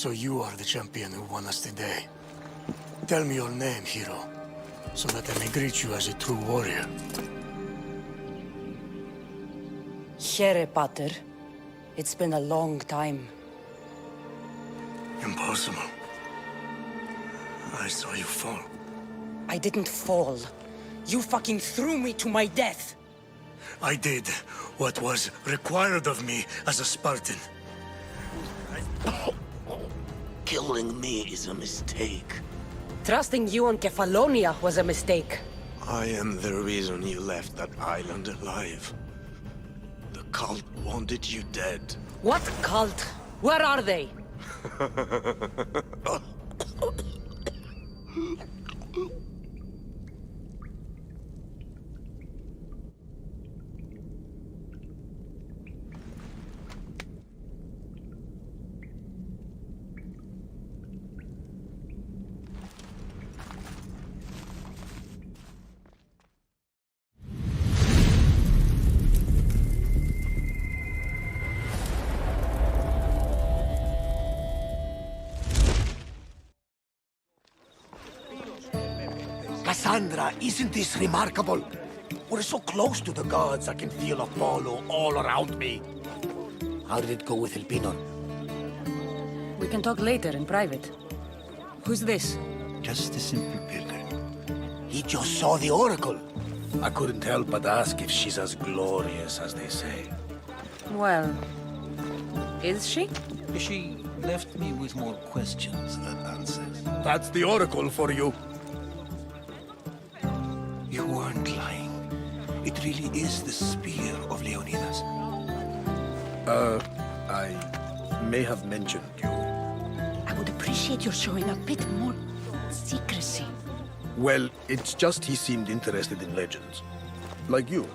So you are the champion who won us today. Tell me your name, hero, so that I may greet you as a true warrior. Here, Pater. It's been a long time. Impossible. I saw you fall. I didn't fall. You fucking threw me to my death! I did what was required of me as a Spartan. Killing me is a mistake. Trusting you on Kefalonia was a mistake. I am the reason you left that island alive. The cult wanted you dead. What cult? Where are they? Cassandra, isn't this remarkable? We're so close to the gods, I can feel Apollo all around me. How did it go with Elpinor? We can talk later in private. Who's this? Just a simple pilgrim. He just saw the Oracle. I couldn't help but ask if she's as glorious as they say. Well... is she? She left me with more questions than answers. That's the Oracle for you. You weren't lying. It really is the spear of Leonidas. I may have mentioned you. I would appreciate your showing a bit more secrecy. Well, it's just he seemed interested in legends. Like you.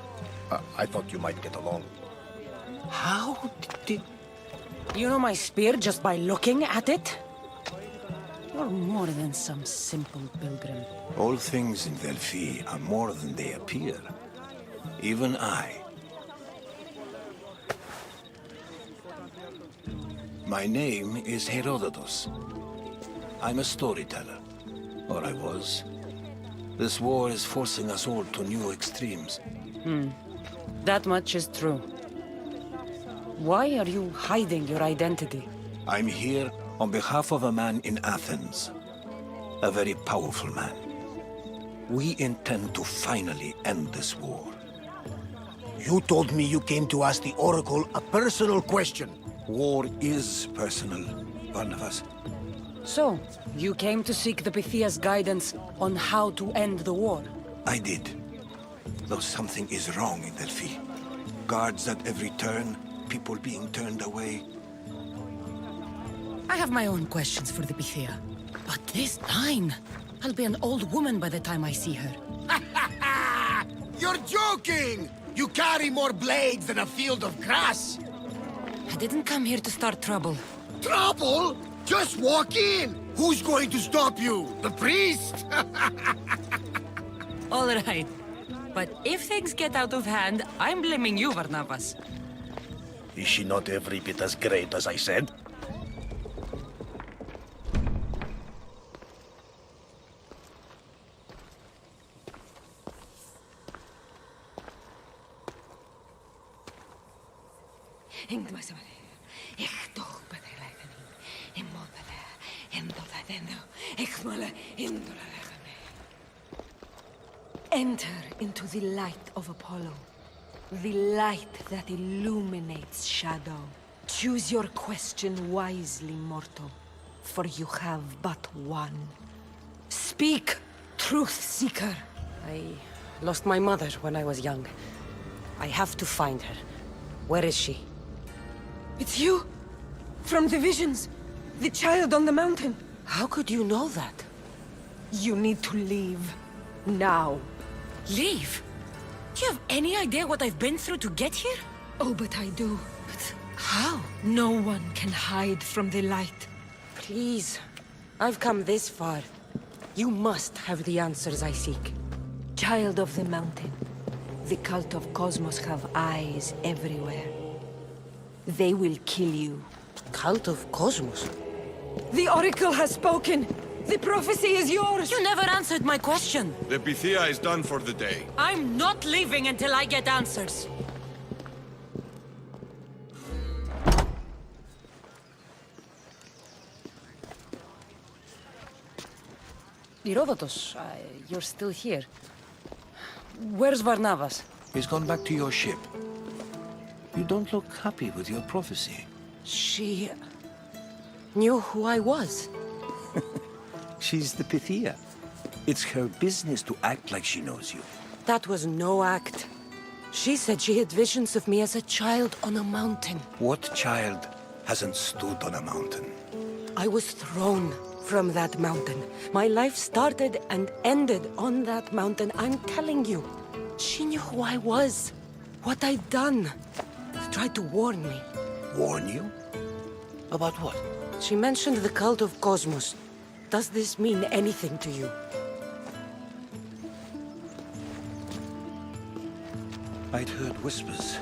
I thought you might get along. How did... You know my spear just by looking at it? You're more than some simple pilgrim. All things in Delphi are more than they appear. Even I. My name is Herodotus. I'm a storyteller. Or I was. This war is forcing us all to new extremes. That much is true. Why are you hiding your identity? I'm here on behalf of a man in Athens. A very powerful man. We intend to finally end this war. You told me you came to ask the Oracle a personal question. War is personal, Barnabas. So, you came to seek the Pythia's guidance on how to end the war? I did. Though something is wrong in Delphi. Guards at every turn, people being turned away. I have my own questions for the Pythia. But this line... I'll be an old woman by the time I see her. You're joking! You carry more blades than a field of grass! I didn't come here to start trouble. Trouble? Just walk in! Who's going to stop you? The priest? All right. But if things get out of hand, I'm blaming you, Barnabas. Is she not every bit as great as I said? Enter into the light of Apollo. The light that illuminates shadow. Choose your question wisely, mortal. For you have but one. Speak, truth seeker. I lost my mother when I was young. I have to find her. Where is she? It's you! From the visions! The child on the mountain! How could you know that? You need to leave. Now. Leave? Do you have any idea what I've been through to get here? Oh, but I do. But how? No one can hide from the light. Please. I've come this far. You must have the answers I seek. Child of the mountain. The cult of Cosmos have eyes everywhere. They will kill you. Cult of Cosmos? The Oracle has spoken! The prophecy is yours! You never answered my question. The Pythia is done for the day. I'm not leaving until I get answers. Herodotus, you're still here. Where's Varnavas? He's gone back to your ship. You don't look happy with your prophecy. She knew who I was. She's the Pythia. It's her business to act like she knows you. That was no act. She said she had visions of me as a child on a mountain. What child hasn't stood on a mountain? I was thrown from that mountain. My life started and ended on that mountain, I'm telling you. She knew who I was, what I'd done. She tried to warn me. Warn you? About what? She mentioned the cult of Cosmos. Does this mean anything to you? I'd heard whispers.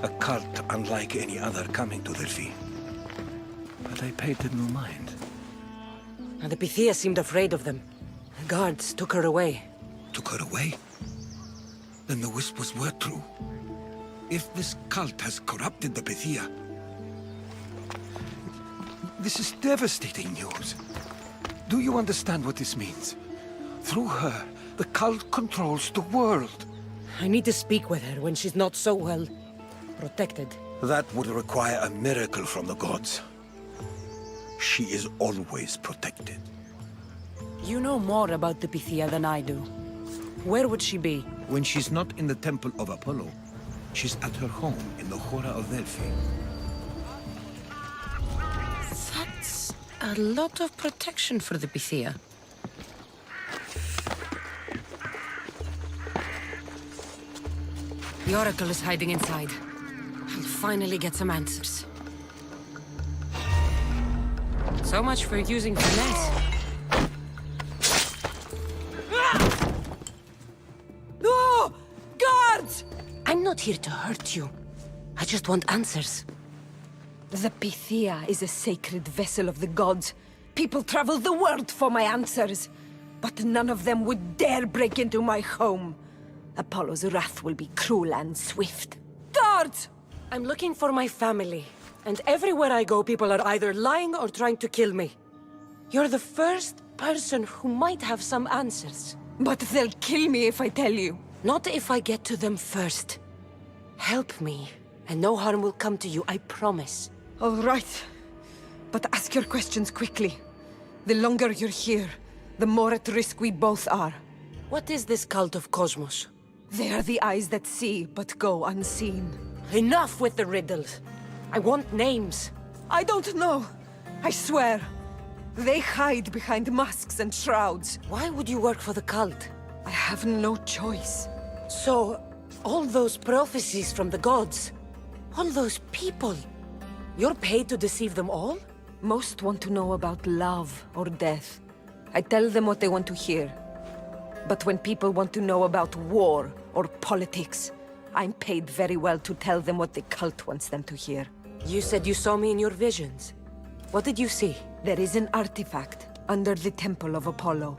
A cult unlike any other coming to Delphi. But I paid them no mind. And the Pythia seemed afraid of them. The guards took her away. Took her away? Then the whispers were true. If this cult has corrupted the Pythia... This is devastating news. Do you understand what this means? Through her, the cult controls the world. I need to speak with her when she's not so well protected. That would require a miracle from the gods. She is always protected. You know more about the Pythia than I do. Where would she be? When she's not in the Temple of Apollo, she's at her home in the Hora of Delphi. That's a lot of protection for the Pythia. The Oracle is hiding inside. I'll finally get some answers. So much for using finesse. No! Guards! I'm not here to hurt you. I just want answers. The Pythia is a sacred vessel of the gods. People travel the world for my answers. But none of them would dare break into my home. Apollo's wrath will be cruel and swift. Guards! I'm looking for my family. And everywhere I go, people are either lying or trying to kill me. You're the first person who might have some answers. But they'll kill me if I tell you. Not if I get to them first. Help me, and no harm will come to you, I promise. All right. But ask your questions quickly. The longer you're here, the more at risk we both are. What is this cult of Cosmos? They are the eyes that see, but go unseen. Enough with the riddles. I want names. I don't know. I swear. They hide behind masks and shrouds. Why would you work for the cult? I have no choice. So, all those prophecies from the gods, all those people, you're paid to deceive them all? Most want to know about love or death. I tell them what they want to hear. But when people want to know about war or politics, I'm paid very well to tell them what the cult wants them to hear. You said you saw me in your visions. What did you see? There is an artifact under the Temple of Apollo.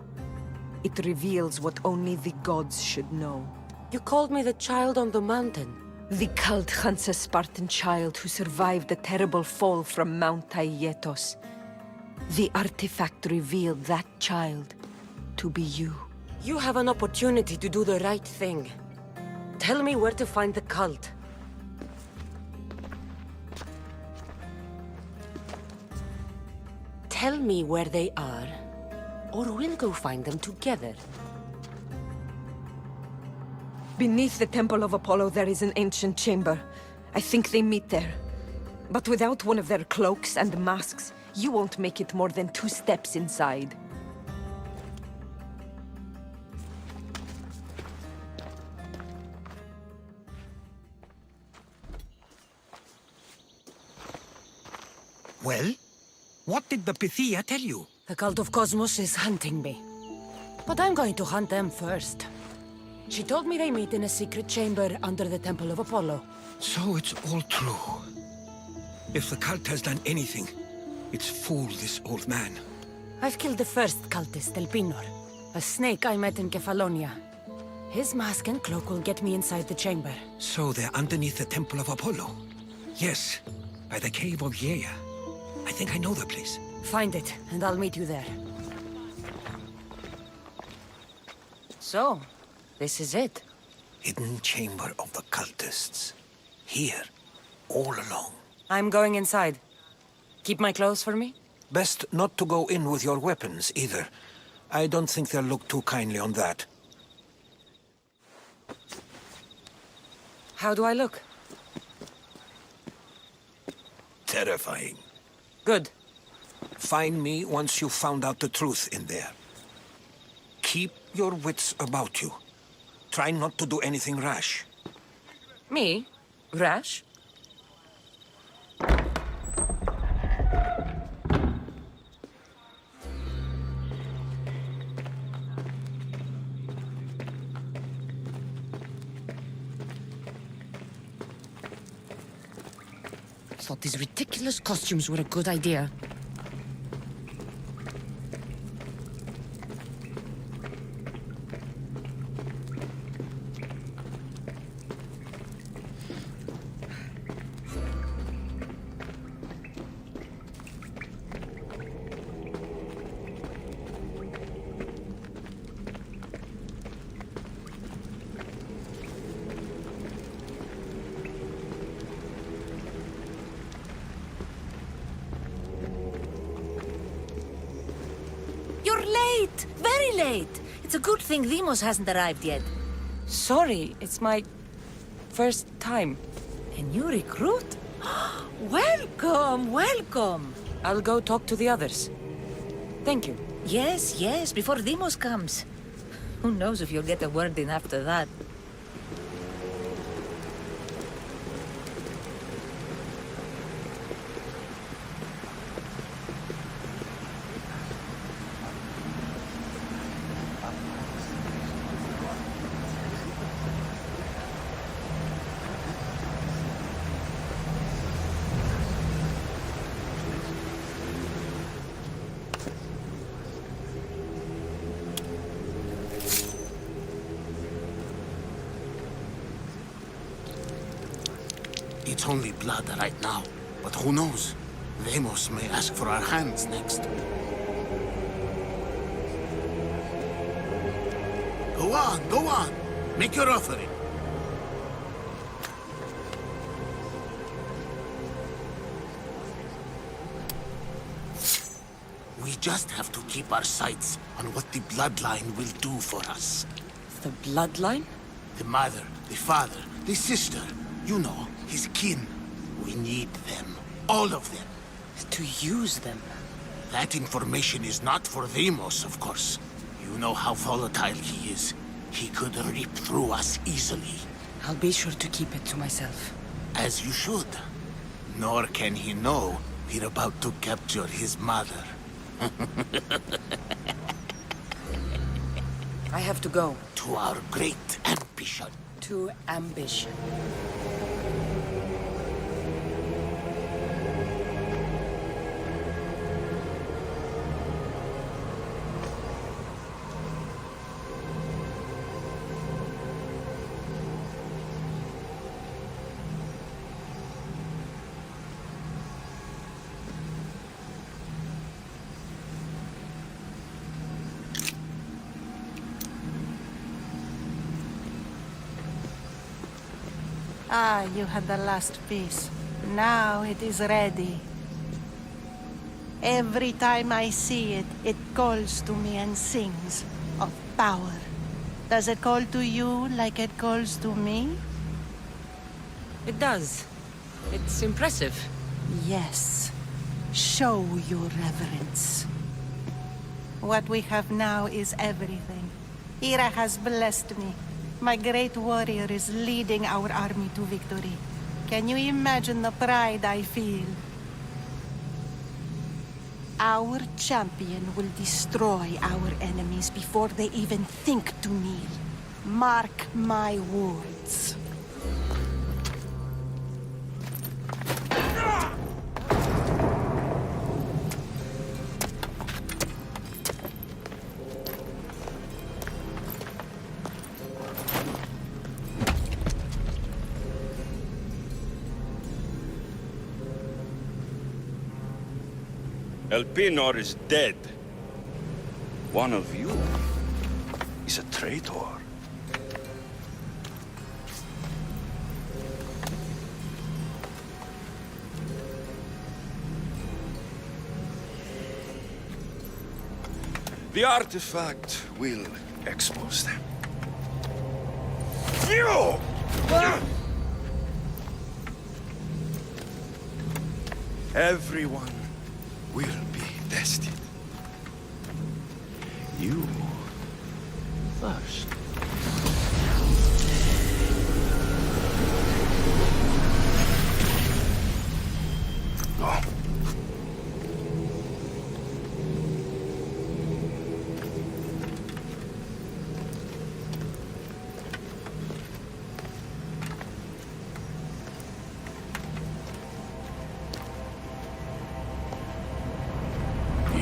It reveals what only the gods should know. You called me the child on the mountain. The cult hunts a Spartan child who survived a terrible fall from Mount Aietos. The artifact revealed that child to be you. You have an opportunity to do the right thing. Tell me where to find the cult. Tell me where they are, or we'll go find them together. Beneath the Temple of Apollo there is an ancient chamber. I think they meet there. But without one of their cloaks and masks, you won't make it more than 2 steps inside. Well? What did the Pythia tell you? The cult of Cosmos is hunting me. But I'm going to hunt them first. She told me they meet in a secret chamber under the Temple of Apollo. So it's all true. If the cult has done anything, It's fool, this old man. I've killed the first cultist, El Pinor, a snake I met in Kefalonia. His mask and cloak will get me inside the chamber. So they're underneath the Temple of Apollo. Yes, by the Cave of Yea. I think I know the place. Find it, and I'll meet you there. So, this is it. Hidden chamber of the cultists. Here, all along. I'm going inside. Keep my clothes for me? Best not to go in with your weapons, either. I don't think they'll look too kindly on that. How do I look? Terrifying. Good. Find me once you've found out the truth in there. Keep your wits about you. Try not to do anything rash. Me? Rash? I thought these ridiculous costumes were a good idea. You're late! Very late! It's a good thing Demos hasn't arrived yet. Sorry, it's my first time. A new recruit? Welcome, welcome! I'll go talk to the others. Thank you. Yes, yes, before Demos comes. Who knows if you'll get a word in after that. It's only blood right now, but who knows? Demos may ask for our hands next. Go on. Make your offering. We just have to keep our sights on what the bloodline will do for us. The bloodline? The mother, the father, the sister, you know, his kin. We need them. All of them. To use them. That information is not for Demos, of course. You know how volatile he is. He could rip through us easily. I'll be sure to keep it to myself. As you should. Nor can he know we're about to capture his mother. I have to go. To our great ambition. To ambition. Ah, you had the last piece. Now it is ready. Every time I see it, it calls to me and sings of power. Does it call to you like it calls to me? It does. It's impressive. Yes. Show your reverence. What we have now is everything. Ira has blessed me. My great warrior is leading our army to victory. Can you imagine the pride I feel? Our champion will destroy our enemies before they even think to kneel. Mark my words. Elpinor is dead. One of you is a traitor. The artifact will expose them. You! Everyone will be tested. You first. Go.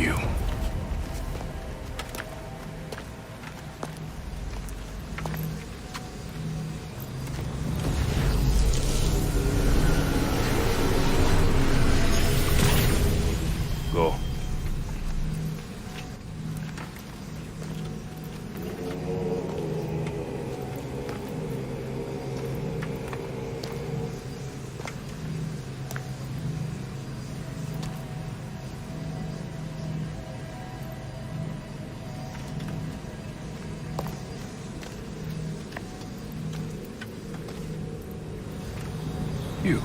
You. Go. You.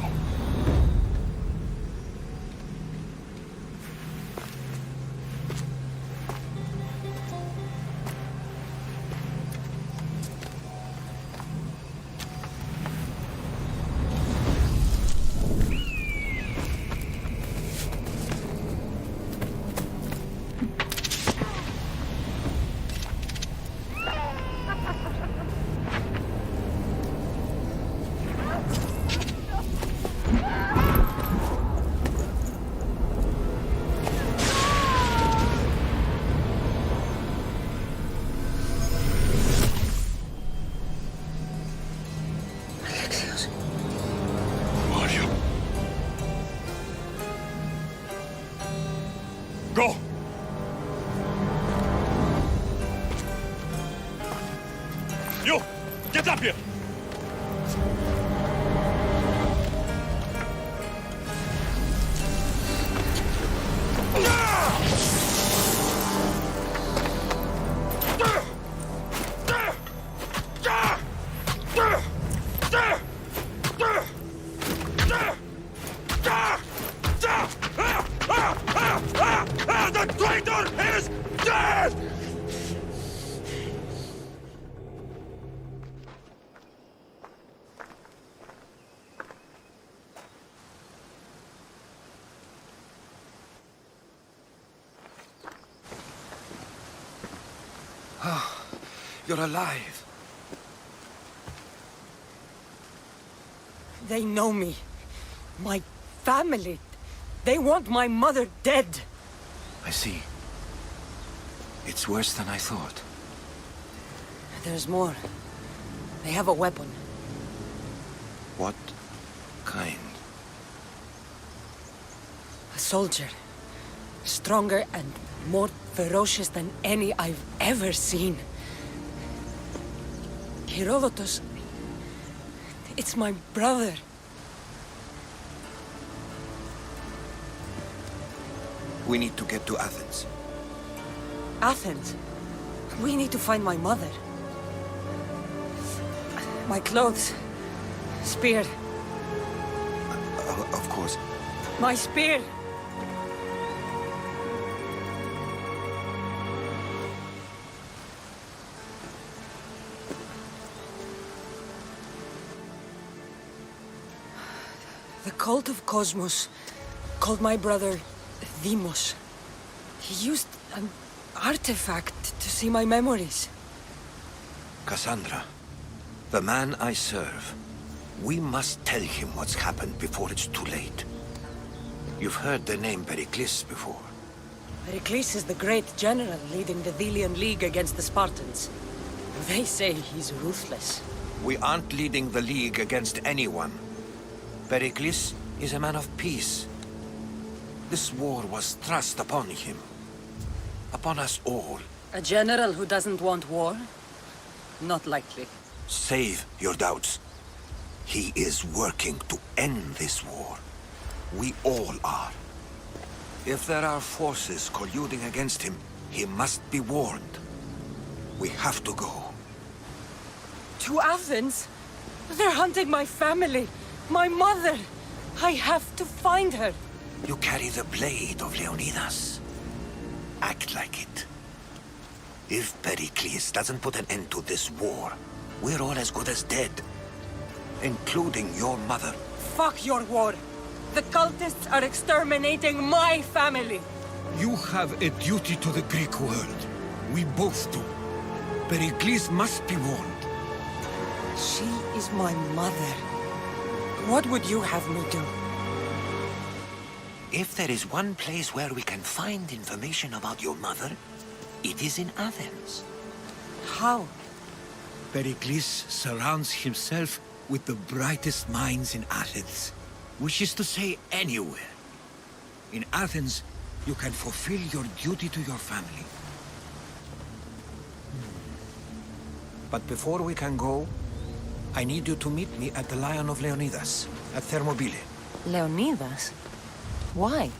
Go! You! Get up here! The traitor is dead! You're alive. They know me. My family. They want my mother dead. I see. It's worse than I thought. There's more. They have a weapon. What kind? A soldier. Stronger and more ferocious than any I've ever seen. Herodotus. It's my brother. We need to get to Athens. Athens? We need to find my mother. My clothes. Spear. Of course. My spear! The cult of Cosmos called my brother Deimos. He used an artifact to see my memories. Cassandra, the man I serve. We must tell him what's happened before it's too late. You've heard the name Pericles before. Pericles is the great general leading the Delian League against the Spartans. They say he's ruthless. We aren't leading the League against anyone. Pericles is a man of peace. This war was thrust upon him. Upon us all. A general who doesn't want war? Not likely. Save your doubts. He is working to end this war. We all are. If there are forces colluding against him, he must be warned. We have to go. To Athens? They're hunting my family, my mother. I have to find her. You carry the blade of Leonidas. Act like it. If Pericles doesn't put an end to this war, we're all as good as dead. Including your mother. Fuck your war. The cultists are exterminating my family. You have a duty to the Greek world. We both do. Pericles must be warned. She is my mother. What would you have me do? If there is one place where we can find information about your mother, it is in Athens. How? Pericles surrounds himself with the brightest minds in Athens. Which is to say, anywhere. In Athens, you can fulfill your duty to your family. But before we can go, I need you to meet me at the Lion of Leonidas, at Thermopylae. Leonidas? Why?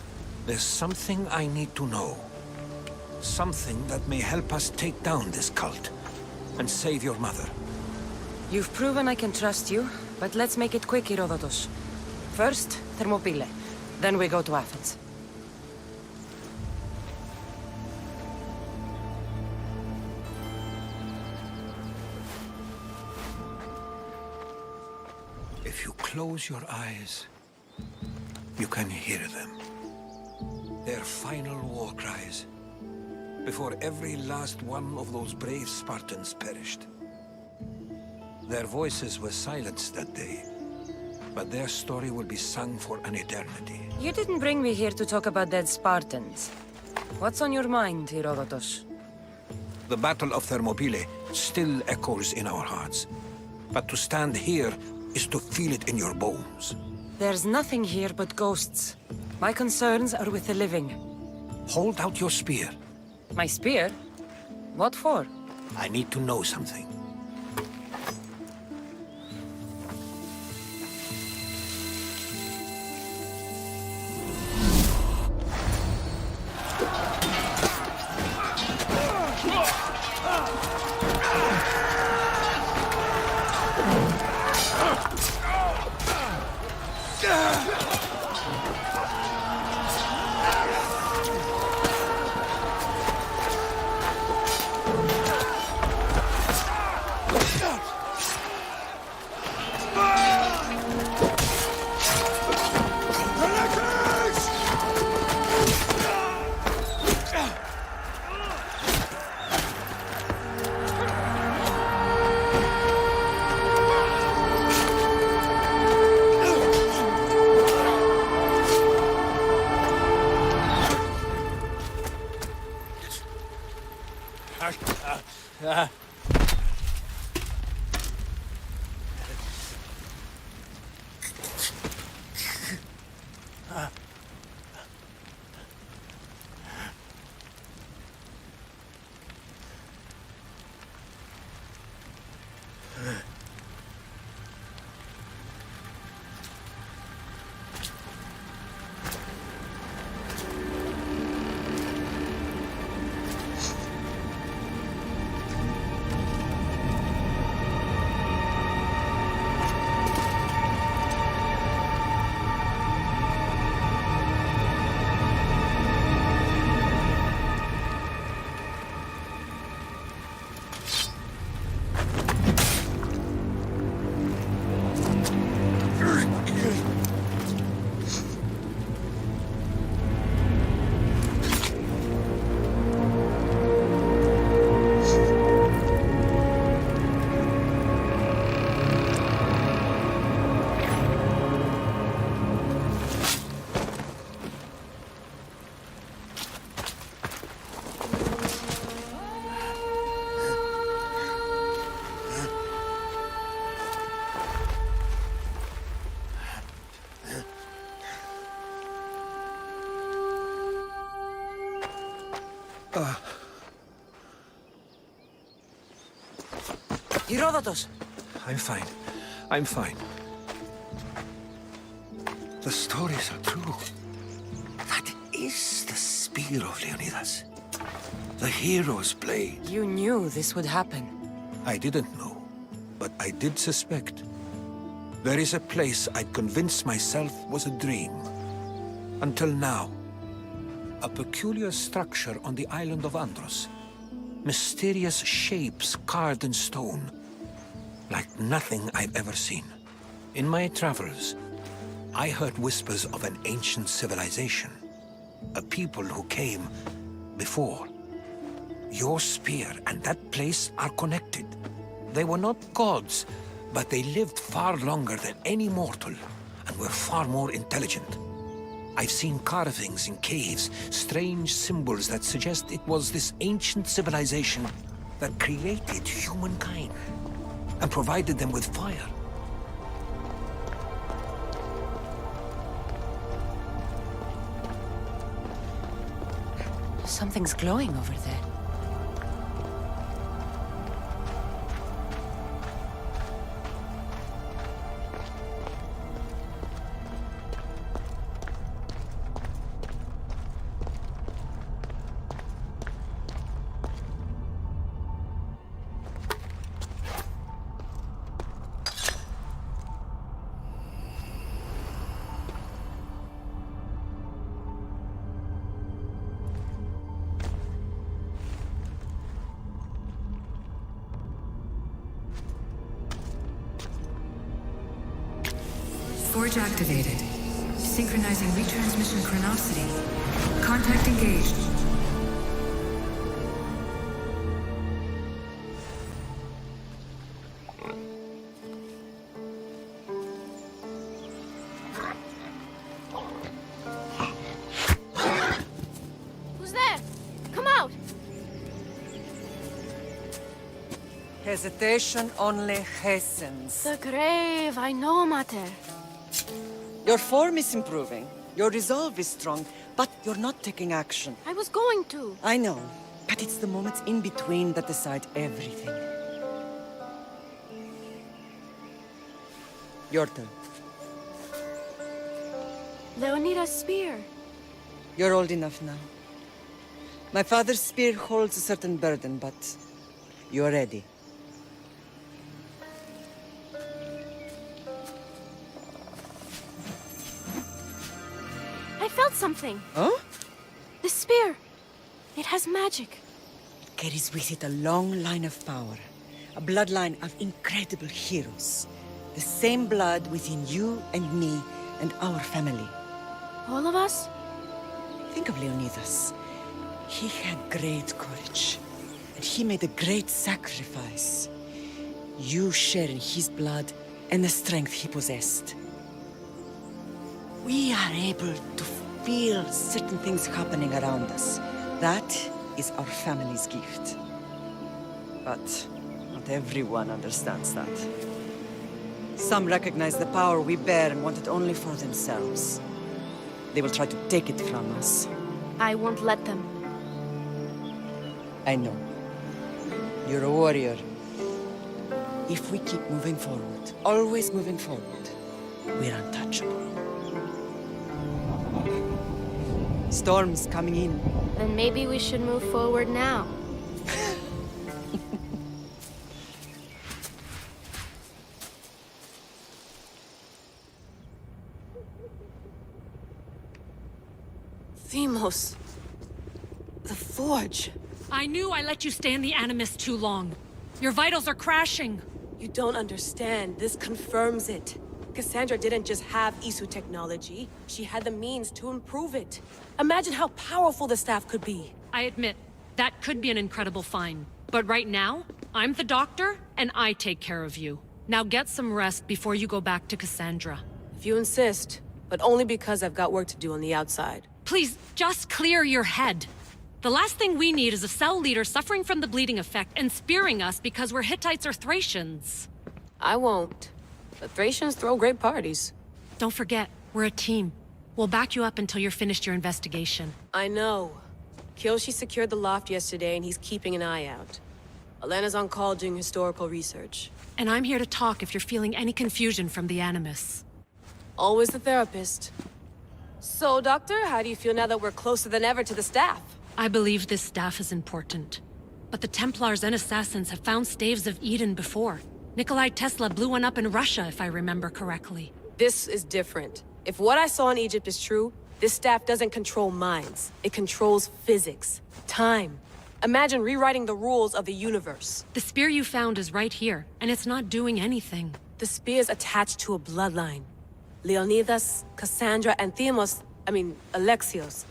There's something I need to know. Something that may help us take down this cult and save your mother. You've proven I can trust you, but let's make it quick, Herodotus. First, Thermopylae. Then we go to Athens. If you close your eyes, you can hear them. Their final war cries, before every last one of those brave Spartans perished. Their voices were silenced that day, but their story will be sung for an eternity. You didn't bring me here to talk about dead Spartans. What's on your mind, Herodotus? The Battle of Thermopylae still echoes in our hearts, but to stand here is to feel it in your bones. There's nothing here but ghosts. My concerns are with the living. Hold out your spear. My spear? What for? I need to know something. Herodotus! I'm fine. I'm fine. The stories are true. That is the spear of Leonidas. The hero's blade. You knew this would happen. I didn't know, but I did suspect. There is a place I'd convinced myself was a dream. Until now. A peculiar structure on the island of Andros. Mysterious shapes carved in stone. Like nothing I've ever seen. In my travels, I heard whispers of an ancient civilization. A people who came before. Your spear and that place are connected. They were not gods, but they lived far longer than any mortal, and were far more intelligent. I've seen carvings in caves, strange symbols that suggest it was this ancient civilization that created humankind, and provided them with fire. Something's glowing over there. Forge activated. Synchronizing retransmission chronicity. Contact engaged. Who's there? Come out! Hesitation only hastens. The grave, I know, Mater. Your form is improving. Your resolve is strong, but you're not taking action. I was going to. I know, but it's the moments in between that decide everything. Your turn. Leonida's spear. You're old enough now. My father's spear holds a certain burden, but you're ready. I felt something. Huh? The spear. It has magic. Carries with it a long line of power. A bloodline of incredible heroes. The same blood within you and me and our family. All of us? Think of Leonidas. He had great courage. And he made a great sacrifice. You share in his blood and the strength he possessed. We are able to feel certain things happening around us. That is our family's gift. But not everyone understands that. Some recognize the power we bear and want it only for themselves. They will try to take it from us. I won't let them. I know. You're a warrior. If we keep moving forward, always moving forward, we're untouchable. Storm's coming in. Then maybe we should move forward now. Themos. The Forge. I knew I let you stay in the Animus too long. Your vitals are crashing. You don't understand. This confirms it. Cassandra didn't just have Isu technology. She had the means to improve it. Imagine how powerful the staff could be. I admit, that could be an incredible find. But right now, I'm the doctor, and I take care of you. Now get some rest before you go back to Cassandra. If you insist, but only because I've got work to do on the outside. Please, just clear your head. The last thing we need is a cell leader suffering from the bleeding effect and spearing us because we're Hittites or Thracians. I won't. The Thracians throw great parties. Don't forget, we're a team. We'll back you up until you're finished your investigation. I know. Kyoshi secured the loft yesterday, and he's keeping an eye out. Elena's on call doing historical research. And I'm here to talk if you're feeling any confusion from the Animus. Always the therapist. So, Doctor, how do you feel now that we're closer than ever to the staff? I believe this staff is important. But the Templars and Assassins have found staves of Eden before. Nikolai Tesla blew one up in Russia, if I remember correctly. This is different. If what I saw in Egypt is true, this staff doesn't control minds. It controls physics, time. Imagine rewriting the rules of the universe. The spear you found is right here, and it's not doing anything. The spear's attached to a bloodline. Leonidas, Cassandra, and Alexios.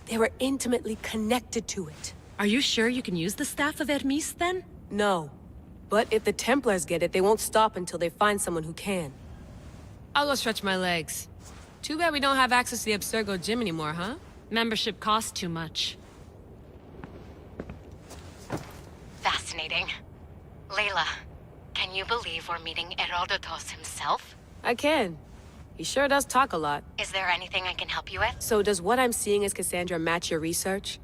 They were intimately connected to it. Are you sure you can use the Staff of Hermes, then? No. But if the Templars get it, they won't stop until they find someone who can. I'll go stretch my legs. Too bad we don't have access to the Abstergo gym anymore, huh? Membership costs too much. Fascinating. Layla, can you believe we're meeting Herodotus himself? I can. He sure does talk a lot. Is there anything I can help you with? So does what I'm seeing as Cassandra match your research?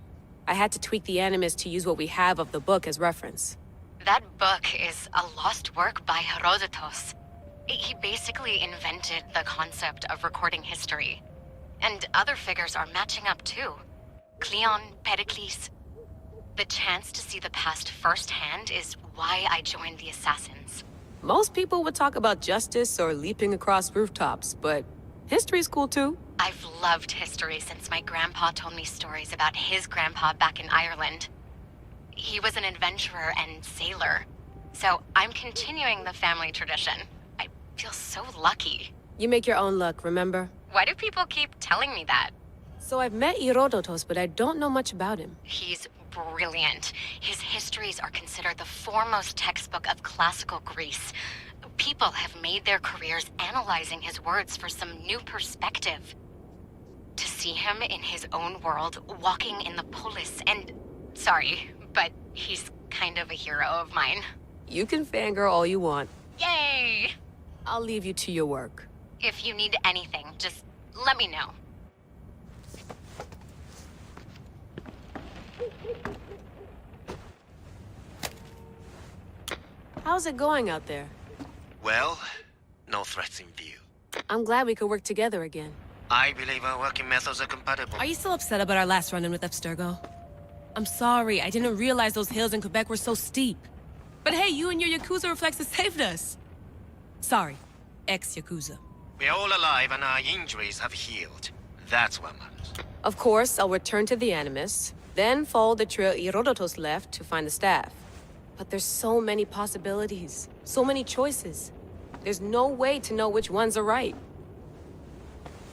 I had to tweak the Animus to use what we have of the book as reference. That book is a lost work by Herodotus. He basically invented the concept of recording history. And other figures are matching up too. Cleon, Pericles. The chance to see the past firsthand is why I joined the Assassins. Most people would talk about justice or leaping across rooftops, but history's cool too. I've loved history since my grandpa told me stories about his grandpa back in Ireland. He was an adventurer and sailor. So I'm continuing the family tradition. I feel so lucky. You make your own luck, remember? Why do people keep telling me that? So I've met Herodotus, but I don't know much about him. He's brilliant. His histories are considered the foremost textbook of classical Greece. People have made their careers analyzing his words for some new perspective. To see him in his own world, walking in the polis, and... Sorry, but he's kind of a hero of mine. You can fangirl all you want. Yay! I'll leave you to your work. If you need anything, just let me know. How's it going out there? Well, no threats in view. I'm glad we could work together again. I believe our working methods are compatible. Are you still upset about our last run-in with Abstergo? I'm sorry, I didn't realize those hills in Quebec were so steep. But hey, you and your Yakuza reflexes saved us. Sorry, ex-Yakuza. We're all alive and our injuries have healed. That's what matters. Of course, I'll return to the Animus, then follow the trail Herodotus left to find the staff. But there's so many possibilities, so many choices. There's no way to know which ones are right.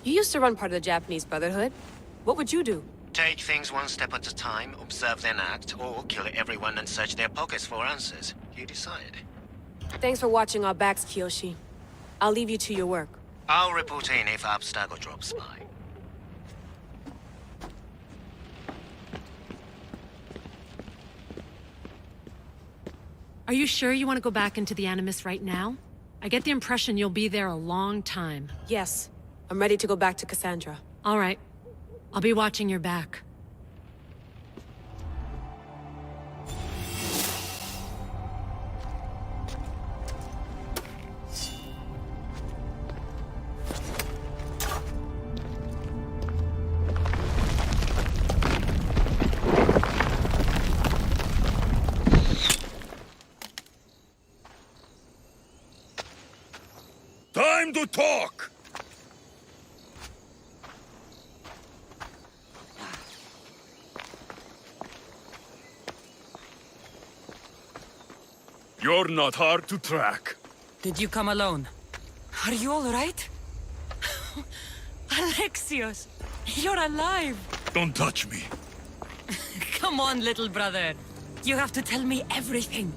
You used to run part of the Japanese Brotherhood. What would you do? Take things one step at a time, observe then act, or kill everyone and search their pockets for answers. You decide. Thanks for watching our backs, Kiyoshi. I'll leave you to your work. I'll report in if Abstergo drops by. Are you sure you want to go back into the Animus right now? I get the impression you'll be there a long time. Yes. I'm ready to go back to Cassandra. All right. I'll be watching your back. Time to talk! You're not hard to track. Did you come alone? Are you all right? Alexios, you're alive! Don't touch me. Come on, little brother. You have to tell me everything.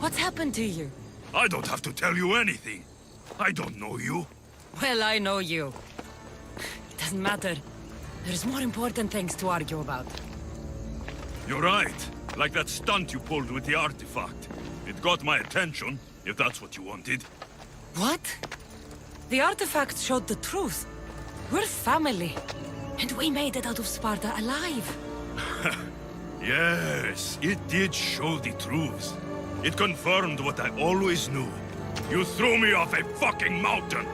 What's happened to you? I don't have to tell you anything. I don't know you. Well, I know you. It doesn't matter. There's more important things to argue about. You're right. Like that stunt you pulled with the artifact. It got my attention, if that's what you wanted. What? The artifact showed the truth. We're family. And we made it out of Sparta alive. Yes, it did show the truth. It confirmed what I always knew. You threw me off a fucking mountain!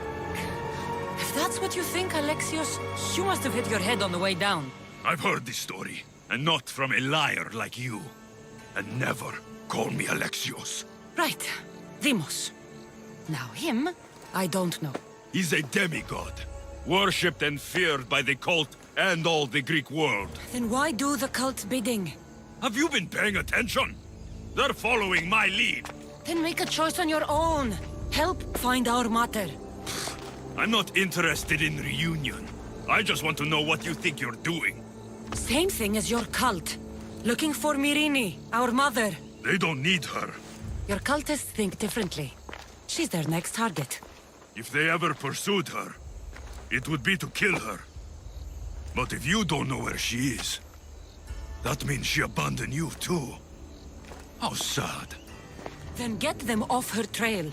If that's what you think, Alexios, you must have hit your head on the way down. I've heard this story, and not from a liar like you. And never call me Alexios. Right. Deimos. Now him, I don't know. He's a demigod, worshipped and feared by the cult and all the Greek world. Then why do the cult's bidding? Have you been paying attention? They're following my lead. Then make a choice on your own. Help find our mater. I'm not interested in reunion. I just want to know what you think you're doing. Same thing as your cult. Looking for Myrrine, our mother. They don't need her. Your cultists think differently. She's their next target. If they ever pursued her, it would be to kill her. But if you don't know where she is, that means she abandoned you too. How sad. Then get them off her trail.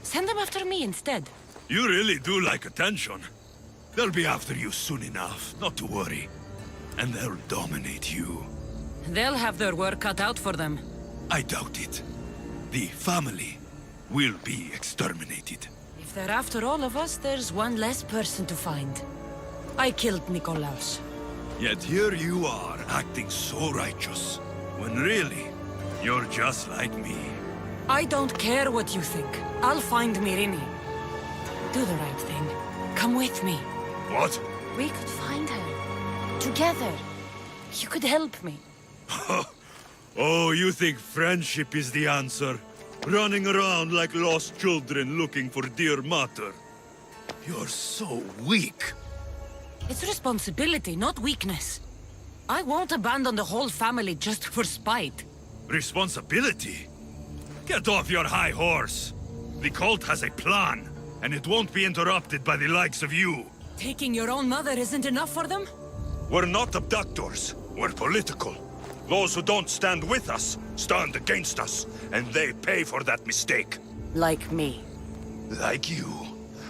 Send them after me instead. You really do like attention. They'll be after you soon enough, not to worry. And they'll dominate you. They'll have their work cut out for them. I doubt it. The family will be exterminated. If they're after all of us, there's one less person to find. I killed Nikolaos. Yet here you are, acting so righteous, when really, you're just like me. I don't care what you think. I'll find Myrrine. Do the right thing. Come with me. What? We could find her. Together. You could help me. Oh, you think friendship is the answer? Running around like lost children looking for dear mater. You're so weak. It's responsibility, not weakness. I won't abandon the whole family just for spite. Responsibility? Get off your high horse. The cult has a plan, and it won't be interrupted by the likes of you. Taking your own mother isn't enough for them? We're not abductors. We're political. Those who don't stand with us, stand against us, and they pay for that mistake. Like me. Like you.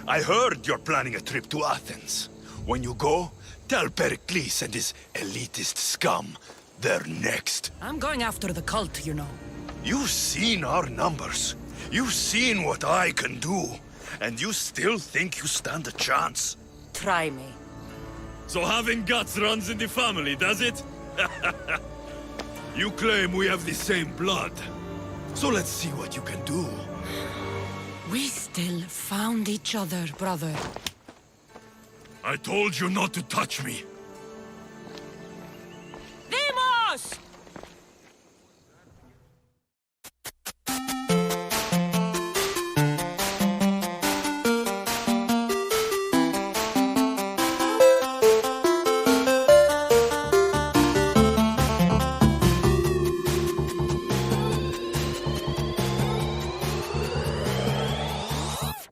I heard you're planning a trip to Athens. When you go, tell Pericles and his elitist scum they're next. I'm going after the cult, you know. You've seen our numbers. You've seen what I can do. And you still think you stand a chance? Try me. So having guts runs in the family, does it? You claim we have the same blood. So let's see what you can do. We still found each other, brother. I told you not to touch me.